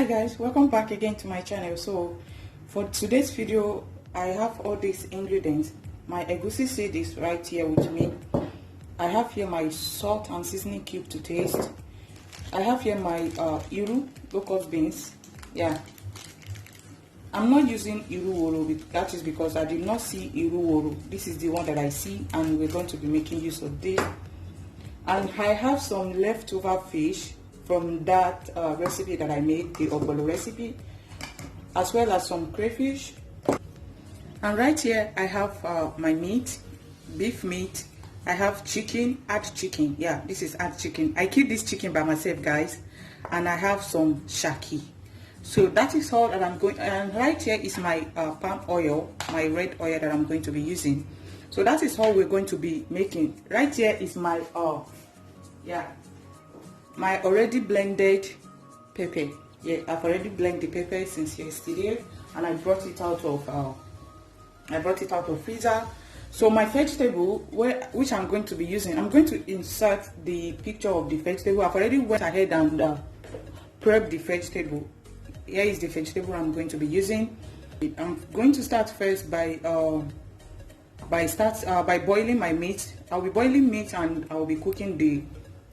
guys, welcome back again to my channel. So for today's video I have all these ingredients. My egusi seed is right here with me. I have here my salt and seasoning cube to taste. I have here my iru locust beans. Yeah, I'm not using iru woro, that is because I did not see iru woro. This is the one that I see, and we're going to be making use of this. And I have some leftover fish from that recipe that I made, the ogbolo recipe, as well as some crayfish. And right here I have my meat, beef meat. I have chicken, add chicken. Yeah, this is add chicken. I keep this chicken by myself, guys. And I have some shaki. So that is all that I'm going. And right here is my palm oil, my red oil that I'm going to be using. So that is all we're going to be making. Right here is my my already blended pepper. Yeah, I've already blended the pepper since yesterday, and I brought it out of freezer. So my vegetable, which I'm going to be using, I'm going to insert the picture of the vegetable. I've already went ahead and prepped the vegetable. Here is the vegetable I'm going to be using. I'm going to start first by boiling my meat. I'll be boiling meat and I'll be cooking the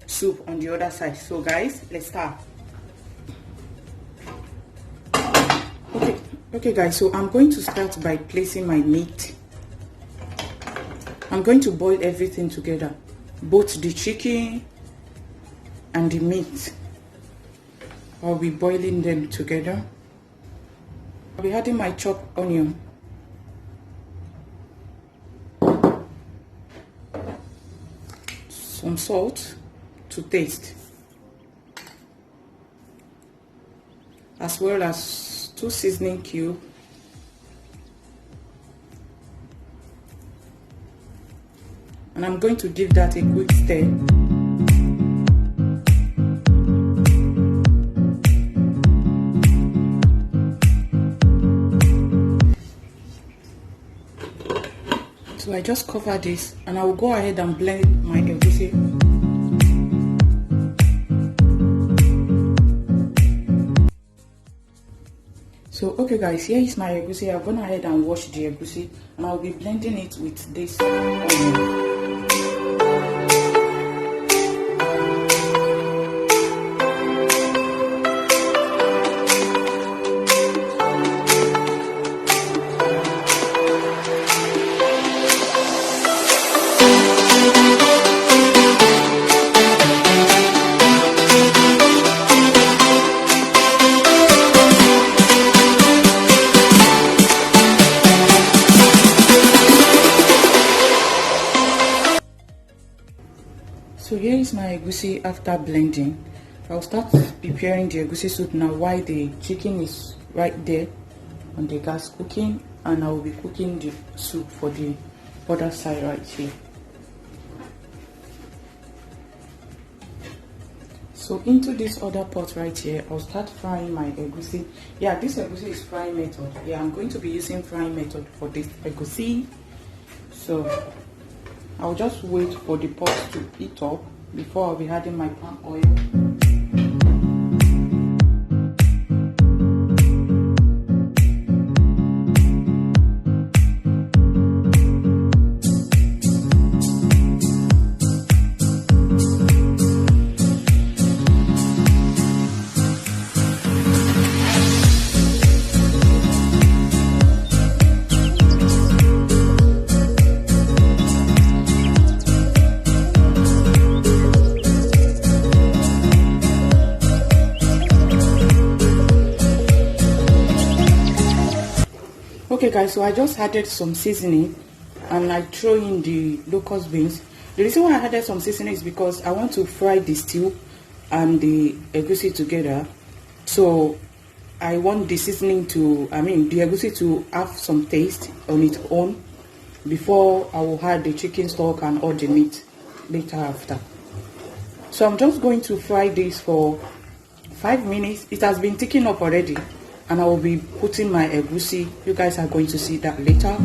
soup on the other side. So guys, let's start. Okay guys, so I'm going to start by placing my meat. I'm going to boil everything together, both the chicken and the meat. I'll be boiling them together. I'll be adding my chopped onion, some salt to taste, as well as 2 seasoning cubes, and I'm going to give that a quick stir. So I just cover this and I will go ahead and blend my egusi. So okay guys, here is my egusi. I've gone ahead and washed the egusi, and I'll be blending it with this onion. So here is my egusi after blending. I'll start preparing the egusi soup now while the chicken is right there on the gas cooking, and I will be cooking the soup for the other side right here. So into this other pot right here, I'll start frying my egusi. Yeah, this egusi is frying method. Yeah, I'm going to be using frying method for this egusi. So I'll just wait for the pot to heat up before I'll be adding my palm oil. Okay guys, so I just added some seasoning and I throw in the locust beans. The reason why I added some seasoning is because I want to fry the stew and the egusi together. So I want the seasoning to, the egusi to have some taste on its own before I will add the chicken stock and all the meat later after. So I'm just going to fry this for 5 minutes. It has been ticking up already, and I will be putting my egusi. You guys are going to see that later.